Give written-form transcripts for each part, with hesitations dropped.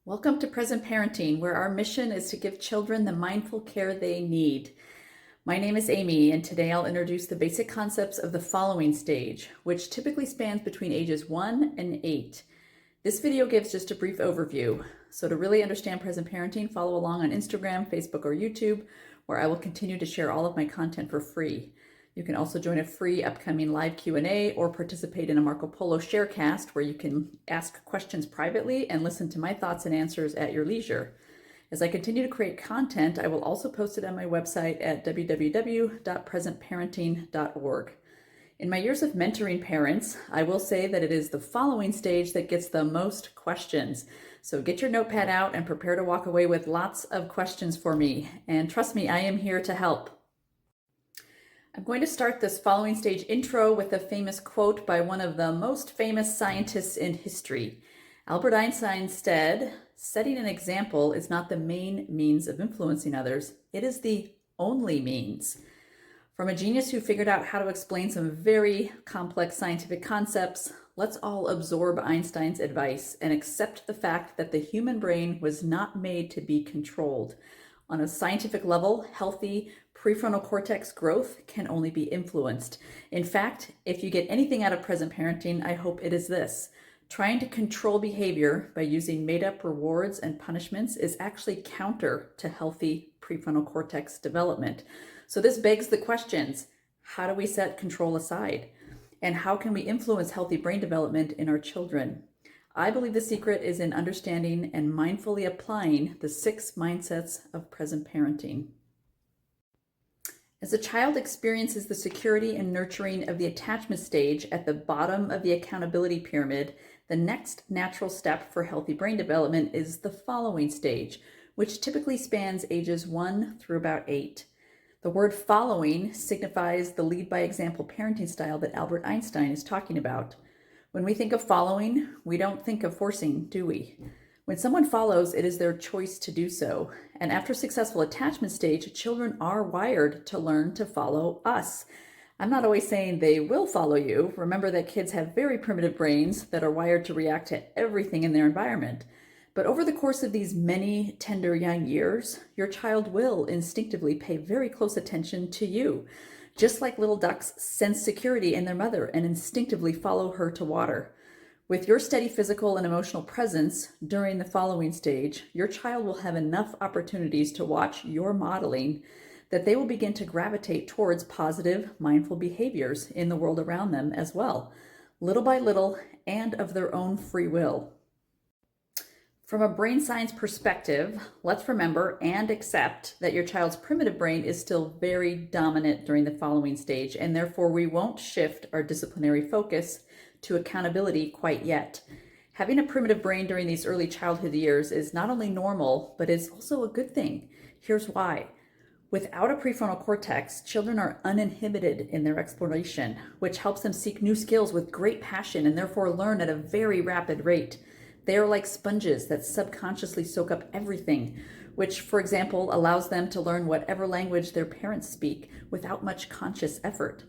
Welcome to Present Parenting, where our mission is to give children the mindful care they need. My name is Amy, and today I'll introduce the basic concepts of the following stage, which typically spans between ages 1 and 8. This video gives just a brief overview. So to really understand present parenting, follow along on Instagram, Facebook, or YouTube, where I will continue to share all of my content for free. You can also join a free upcoming live Q&A or participate in a Marco Polo Sharecast where you can ask questions privately and listen to my thoughts and answers at your leisure. As I continue to create content, I will also post it on my website at www.presentparenting.org. In my years of mentoring parents, I will say that it is the following stage that gets the most questions. So get your notepad out and prepare to walk away with lots of questions for me. And trust me, I am here to help. I'm going to start this following stage intro with a famous quote by one of the most famous scientists in history. Albert Einstein said, "Setting an example is not the main means of influencing others, it is the only means." From a genius who figured out how to explain some very complex scientific concepts, let's all absorb Einstein's advice and accept the fact that the human brain was not made to be controlled. On a scientific level, healthy prefrontal cortex growth can only be influenced. In fact, if you get anything out of present parenting, I hope it is this. Trying to control behavior by using made-up rewards and punishments is actually counter to healthy prefrontal cortex development. So this begs the questions: how do we set control aside? And how can we influence healthy brain development in our children? I believe the secret is in understanding and mindfully applying the 6 mindsets of present parenting. As a child experiences the security and nurturing of the attachment stage at the bottom of the accountability pyramid, the next natural step for healthy brain development is the following stage, which typically spans ages 1 through about 8. The word following signifies the lead by example parenting style that Albert Einstein is talking about. When we think of following, we don't think of forcing, do we? When someone follows, it is their choice to do so. And after successful attachment stage, children are wired to learn to follow us. I'm not always saying they will follow you. Remember that kids have very primitive brains that are wired to react to everything in their environment. But over the course of these many tender young years, your child will instinctively pay very close attention to you. Just like little ducks sense security in their mother and instinctively follow her to water. With your steady physical and emotional presence during the following stage, your child will have enough opportunities to watch your modeling that they will begin to gravitate towards positive, mindful behaviors in the world around them as well, little by little and of their own free will. From a brain science perspective, let's remember and accept that your child's primitive brain is still very dominant during the following stage, and therefore we won't shift our disciplinary focus to accountability quite yet. Having a primitive brain during these early childhood years is not only normal, but is also a good thing. Here's why. Without a prefrontal cortex, children are uninhibited in their exploration, which helps them seek new skills with great passion and therefore learn at a very rapid rate. They are like sponges that subconsciously soak up everything, which, for example, allows them to learn whatever language their parents speak without much conscious effort.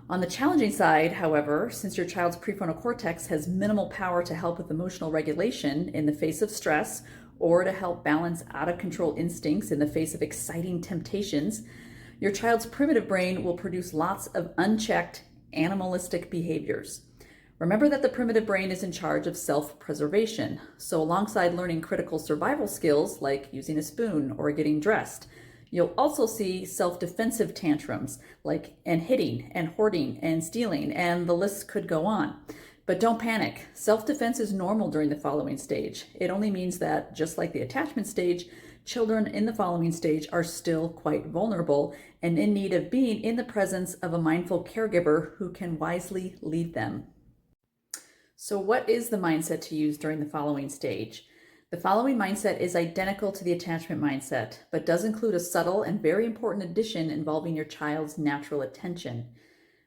On the challenging side, however, since your child's prefrontal cortex has minimal power to help with emotional regulation in the face of stress or to help balance out-of-control instincts in the face of exciting temptations, your child's primitive brain will produce lots of unchecked animalistic behaviors. Remember that the primitive brain is in charge of self-preservation, so alongside learning critical survival skills like using a spoon or getting dressed, you'll also see self-defensive tantrums like hitting and hoarding and stealing, and the list could go on. But don't panic. Self-defense is normal during the following stage. It only means that, just like the attachment stage, children in the following stage are still quite vulnerable and in need of being in the presence of a mindful caregiver who can wisely lead them. So what is the mindset to use during the following stage? The following mindset is identical to the attachment mindset, but does include a subtle and very important addition involving your child's natural attention.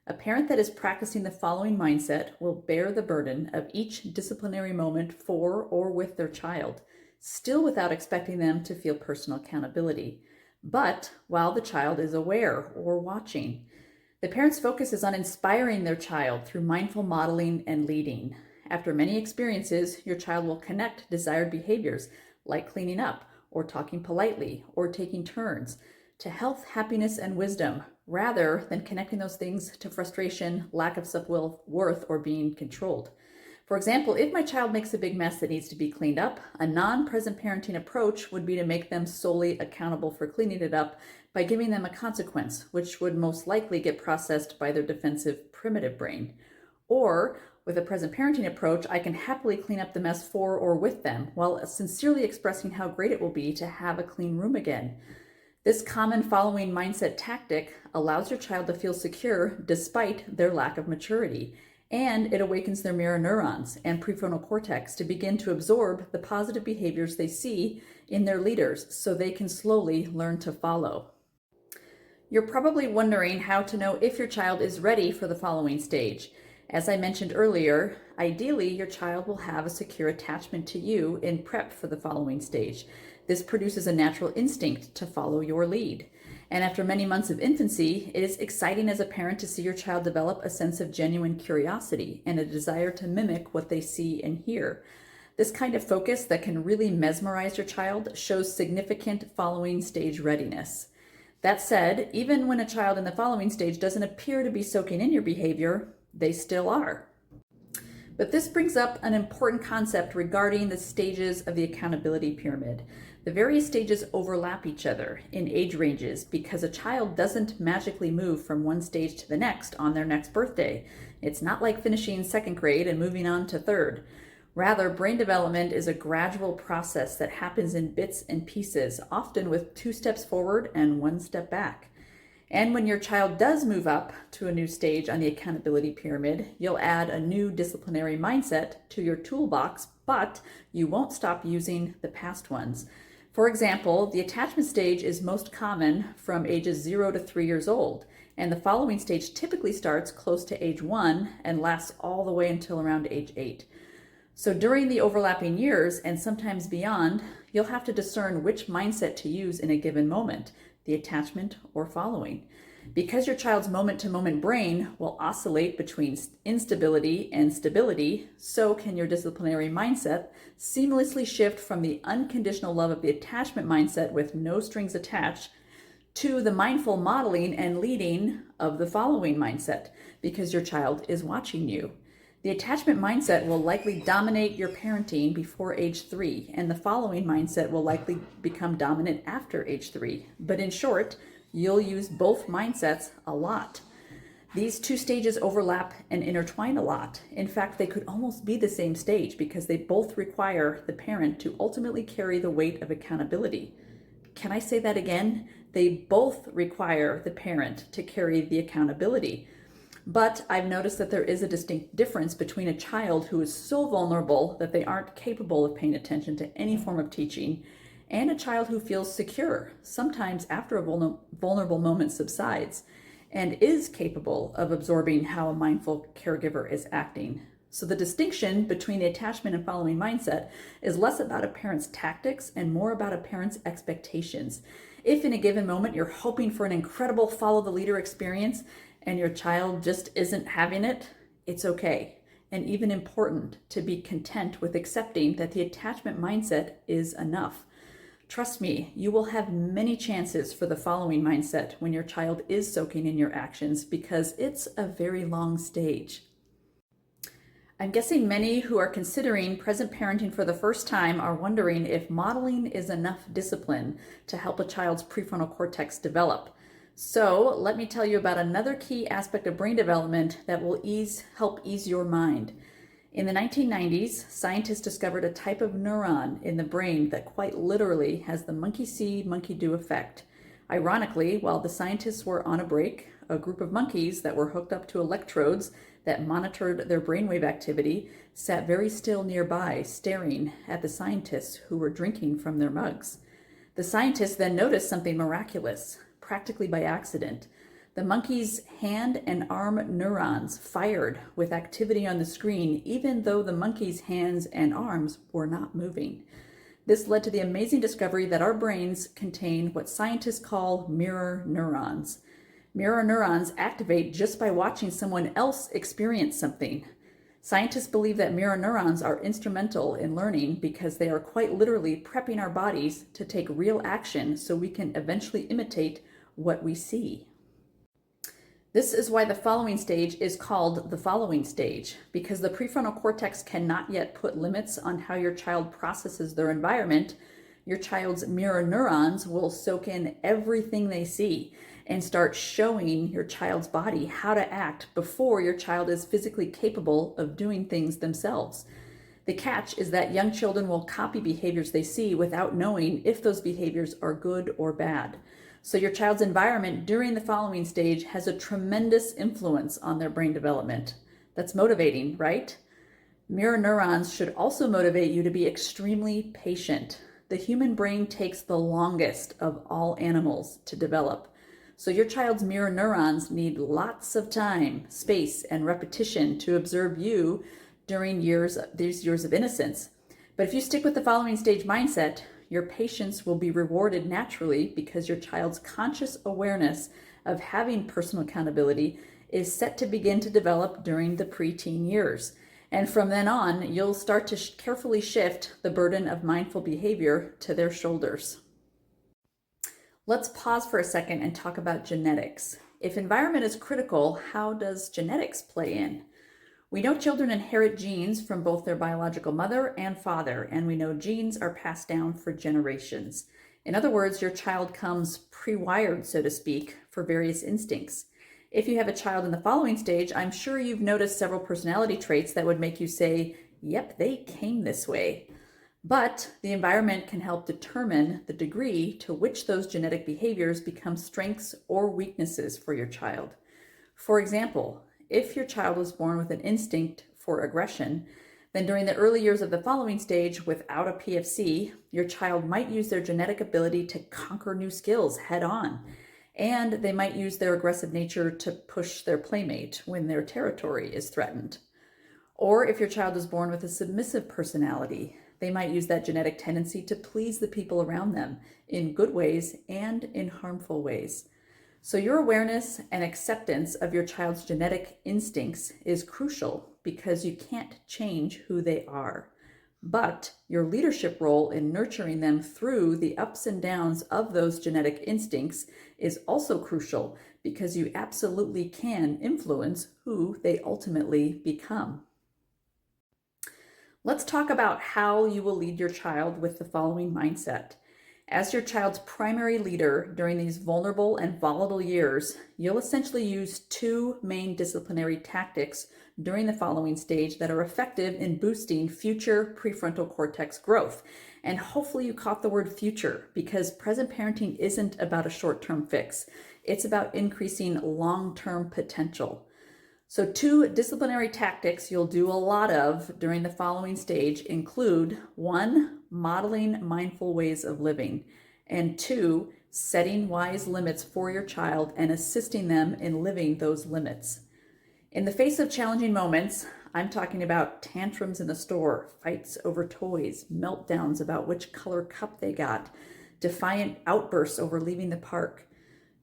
A parent that is practicing the following mindset will bear the burden of each disciplinary moment for or with their child, still without expecting them to feel personal accountability, but while the child is aware or watching. The parent's focus is on inspiring their child through mindful modeling and leading. After many experiences, your child will connect desired behaviors like cleaning up or talking politely or taking turns to health, happiness, and wisdom, rather than connecting those things to frustration, lack of self-worth, or being controlled. For example, if my child makes a big mess that needs to be cleaned up, a non-present parenting approach would be to make them solely accountable for cleaning it up by giving them a consequence, which would most likely get processed by their defensive primitive brain. Or, with a present parenting approach, I can happily clean up the mess for or with them, while sincerely expressing how great it will be to have a clean room again. This common following mindset tactic allows your child to feel secure despite their lack of maturity, and it awakens their mirror neurons and prefrontal cortex to begin to absorb the positive behaviors they see in their leaders so they can slowly learn to follow. You're probably wondering how to know if your child is ready for the following stage. As I mentioned earlier, ideally your child will have a secure attachment to you in prep for the following stage. This produces a natural instinct to follow your lead. And after many months of infancy, it is exciting as a parent to see your child develop a sense of genuine curiosity and a desire to mimic what they see and hear. This kind of focus that can really mesmerize your child shows significant following stage readiness. That said, even when a child in the following stage doesn't appear to be soaking in your behavior, they still are. But this brings up an important concept regarding the stages of the accountability pyramid. The various stages overlap each other in age ranges because a child doesn't magically move from one stage to the next on their next birthday. It's not like finishing second grade and moving on to third. Rather, brain development is a gradual process that happens in bits and pieces, often with 2 steps forward and 1 step back. And when your child does move up to a new stage on the accountability pyramid, you'll add a new disciplinary mindset to your toolbox, but you won't stop using the past ones. For example, the attachment stage is most common from ages 0 to 3 years old, and the following stage typically starts close to age 1 and lasts all the way until around age 8. So during the overlapping years, and sometimes beyond, you'll have to discern which mindset to use in a given moment, the attachment or following. Because your child's moment-to-moment brain will oscillate between instability and stability, so can your disciplinary mindset seamlessly shift from the unconditional love of the attachment mindset with no strings attached to the mindful modeling and leading of the following mindset, because your child is watching you. The attachment mindset will likely dominate your parenting before age 3, and the following mindset will likely become dominant after age 3. But in short, you'll use both mindsets a lot. These 2 stages overlap and intertwine a lot. In fact, they could almost be the same stage because they both require the parent to ultimately carry the weight of accountability. Can I say that again? They both require the parent to carry the accountability. But I've noticed that there is a distinct difference between a child who is so vulnerable that they aren't capable of paying attention to any form of teaching and a child who feels secure, sometimes after a vulnerable moment subsides, and is capable of absorbing how a mindful caregiver is acting. So the distinction between the attachment and following mindset is less about a parent's tactics and more about a parent's expectations. If in a given moment you're hoping for an incredible follow the leader experience and your child just isn't having it, it's okay and even important to be content with accepting that the attachment mindset is enough. Trust me, you will have many chances for the following mindset when your child is soaking in your actions because it's a very long stage. I'm guessing many who are considering present parenting for the first time are wondering if modeling is enough discipline to help a child's prefrontal cortex develop. So let me tell you about another key aspect of brain development that will help ease your mind. In the 1990s, scientists discovered a type of neuron in the brain that quite literally has the monkey see, monkey do effect. Ironically, while the scientists were on a break, a group of monkeys that were hooked up to electrodes that monitored their brainwave activity sat very still nearby, staring at the scientists who were drinking from their mugs. The scientists then noticed something miraculous. Practically by accident, the monkey's hand and arm neurons fired with activity on the screen, even though the monkey's hands and arms were not moving. This led to the amazing discovery that our brains contain what scientists call mirror neurons. Mirror neurons activate just by watching someone else experience something. Scientists believe that mirror neurons are instrumental in learning because they are quite literally prepping our bodies to take real action so we can eventually imitate what we see. This is why the following stage is called the following stage, because the prefrontal cortex cannot yet put limits on how your child processes their environment. Your child's mirror neurons will soak in everything they see and start showing your child's body how to act before your child is physically capable of doing things themselves. The catch is that young children will copy behaviors they see without knowing if those behaviors are good or bad. So your child's environment during the following stage has a tremendous influence on their brain development. That's motivating, right? Mirror neurons should also motivate you to be extremely patient. The human brain takes the longest of all animals to develop. So your child's mirror neurons need lots of time, space, and repetition to observe you during these years of innocence. But if you stick with the following stage mindset, your patience will be rewarded naturally because your child's conscious awareness of having personal accountability is set to begin to develop during the preteen years. And from then on, you'll start to carefully shift the burden of mindful behavior to their shoulders. Let's pause for a second and talk about genetics. If environment is critical, how does genetics play in? We know children inherit genes from both their biological mother and father, and we know genes are passed down for generations. In other words, your child comes pre-wired, so to speak, for various instincts. If you have a child in the following stage, I'm sure you've noticed several personality traits that would make you say, yep, they came this way. But the environment can help determine the degree to which those genetic behaviors become strengths or weaknesses for your child. For example, if your child was born with an instinct for aggression, then during the early years of the following stage without a PFC, your child might use their genetic ability to conquer new skills head on. And they might use their aggressive nature to push their playmate when their territory is threatened. Or if your child is born with a submissive personality, they might use that genetic tendency to please the people around them in good ways and in harmful ways. So your awareness and acceptance of your child's genetic instincts is crucial because you can't change who they are. But your leadership role in nurturing them through the ups and downs of those genetic instincts is also crucial because you absolutely can influence who they ultimately become. Let's talk about how you will lead your child with the following mindset. As your child's primary leader during these vulnerable and volatile years, you'll essentially use two main disciplinary tactics during the following stage that are effective in boosting future prefrontal cortex growth. And hopefully you caught the word future because present parenting isn't about a short-term fix. It's about increasing long-term potential. So two disciplinary tactics you'll do a lot of during the following stage include 1, modeling mindful ways of living, and 2, setting wise limits for your child and assisting them in living those limits. In the face of challenging moments, I'm talking about tantrums in the store, fights over toys, meltdowns about which color cup they got, defiant outbursts over leaving the park.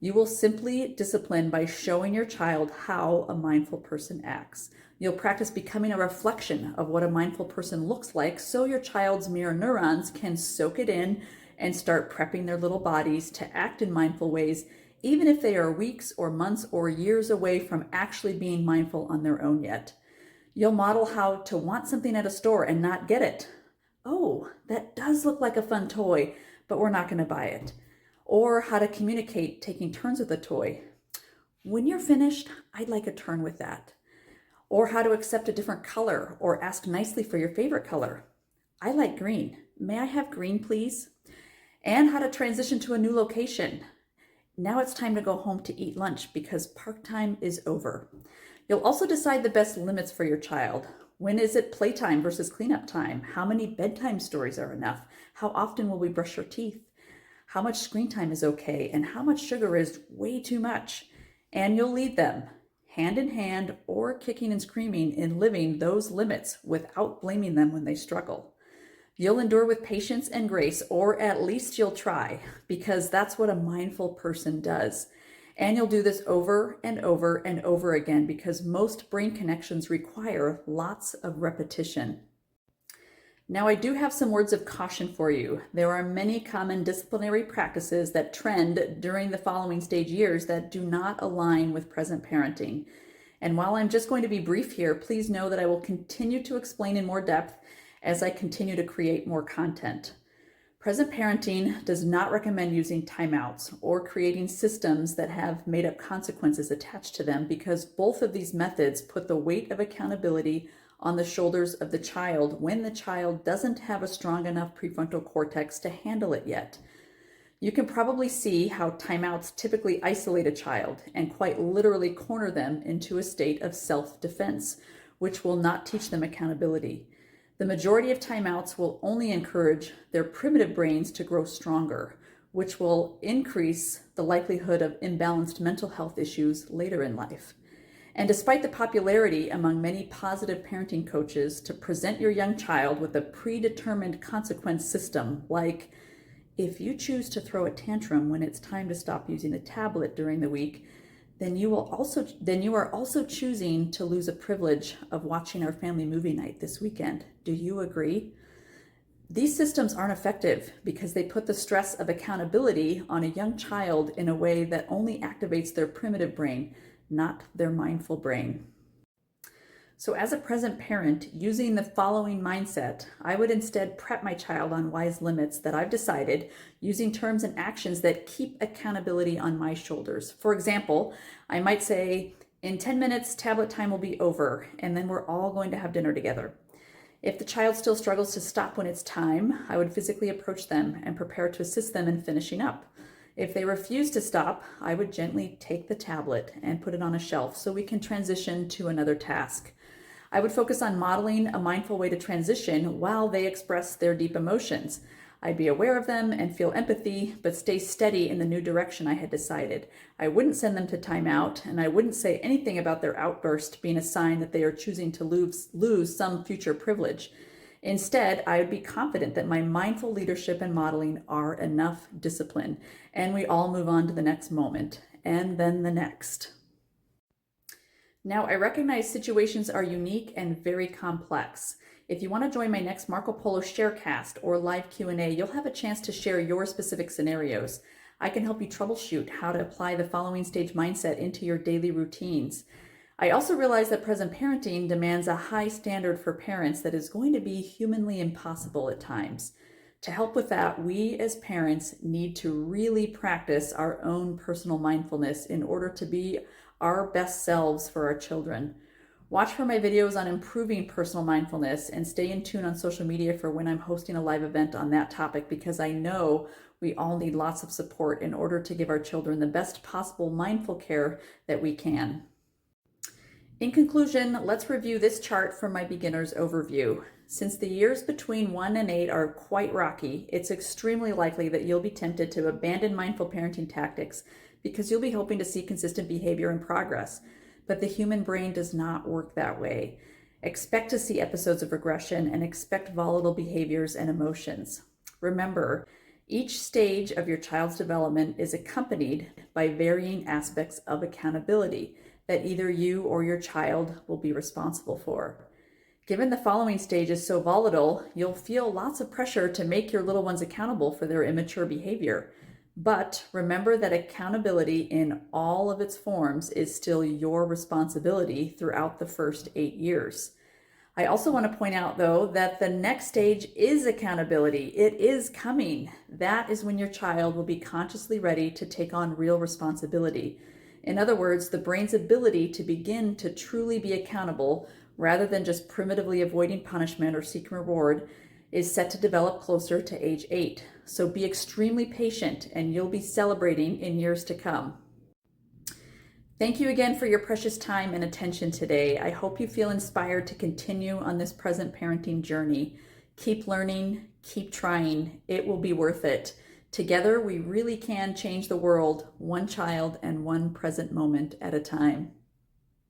You will simply discipline by showing your child how a mindful person acts. You'll practice becoming a reflection of what a mindful person looks like so your child's mirror neurons can soak it in and start prepping their little bodies to act in mindful ways, even if they are weeks or months or years away from actually being mindful on their own yet. You'll model how to want something at a store and not get it. Oh, that does look like a fun toy, but we're not going to buy it. Or how to communicate taking turns with a toy. When you're finished, I'd like a turn with that. Or how to accept a different color or ask nicely for your favorite color. I like green. May I have green, please? And how to transition to a new location. Now it's time to go home to eat lunch because park time is over. You'll also decide the best limits for your child. When is it playtime versus cleanup time? How many bedtime stories are enough? How often will we brush our teeth? How much screen time is okay, and how much sugar is way too much. And you'll lead them, hand in hand or kicking and screaming in living those limits without blaming them when they struggle. You'll endure with patience and grace, or at least you'll try, because that's what a mindful person does. And you'll do this over and over and over again because most brain connections require lots of repetition. Now, I do have some words of caution for you. There are many common disciplinary practices that trend during the following stage years that do not align with present parenting. And while I'm just going to be brief here, please know that I will continue to explain in more depth as I continue to create more content. Present parenting does not recommend using timeouts or creating systems that have made-up consequences attached to them because both of these methods put the weight of accountability on the shoulders of the child when the child doesn't have a strong enough prefrontal cortex to handle it yet. You can probably see how timeouts typically isolate a child and quite literally corner them into a state of self-defense, which will not teach them accountability. The majority of timeouts will only encourage their primitive brains to grow stronger, which will increase the likelihood of imbalanced mental health issues later in life. And despite the popularity among many positive parenting coaches to present your young child with a predetermined consequence system, like if you choose to throw a tantrum when it's time to stop using the tablet during the week, then you are also choosing to lose a privilege of watching our family movie night this weekend. Do you agree? These systems aren't effective because they put the stress of accountability on a young child in a way that only activates their primitive brain, not their mindful brain. So as a present parent, using the following mindset, I would instead prep my child on wise limits that I've decided using terms and actions that keep accountability on my shoulders. For example, I might say, in 10 minutes, tablet time will be over, and then we're all going to have dinner together. If the child still struggles to stop when it's time, I would physically approach them and prepare to assist them in finishing up. If they refuse to stop, I would gently take the tablet and put it on a shelf so we can transition to another task. I would focus on modeling a mindful way to transition while they express their deep emotions. I'd be aware of them and feel empathy, but stay steady in the new direction I had decided. I wouldn't send them to timeout, and I wouldn't say anything about their outburst being a sign that they are choosing to lose some future privilege. Instead, I would be confident that my mindful leadership and modeling are enough discipline, and we all move on to the next moment, and then the next. Now, I recognize situations are unique and very complex. If you want to join my next Marco Polo Sharecast or live Q&A, you'll have a chance to share your specific scenarios. I can help you troubleshoot how to apply the following stage mindset into your daily routines. I also realize that present parenting demands a high standard for parents that is going to be humanly impossible at times. To help with that, we as parents need to really practice our own personal mindfulness in order to be our best selves for our children. Watch for my videos on improving personal mindfulness and stay in tune on social media for when I'm hosting a live event on that topic because I know we all need lots of support in order to give our children the best possible mindful care that we can. In conclusion, let's review this chart from my beginner's overview. Since the years between 1 and 8 are quite rocky, it's extremely likely that you'll be tempted to abandon mindful parenting tactics because you'll be hoping to see consistent behavior and progress. But the human brain does not work that way. Expect to see episodes of regression and expect volatile behaviors and emotions. Remember, each stage of your child's development is accompanied by varying aspects of accountability that either you or your child will be responsible for. Given the following stage is so volatile, you'll feel lots of pressure to make your little ones accountable for their immature behavior. But remember that accountability in all of its forms is still your responsibility throughout the first 8 years. I also want to point out, though, that the next stage is accountability. It is coming. That is when your child will be consciously ready to take on real responsibility. In other words, the brain's ability to begin to truly be accountable rather than just primitively avoiding punishment or seeking reward is set to develop closer to age 8. So be extremely patient and you'll be celebrating in years to come. Thank you again for your precious time and attention today. I hope you feel inspired to continue on this present parenting journey. Keep learning, keep trying. It will be worth it. Together, we really can change the world, one child and one present moment at a time.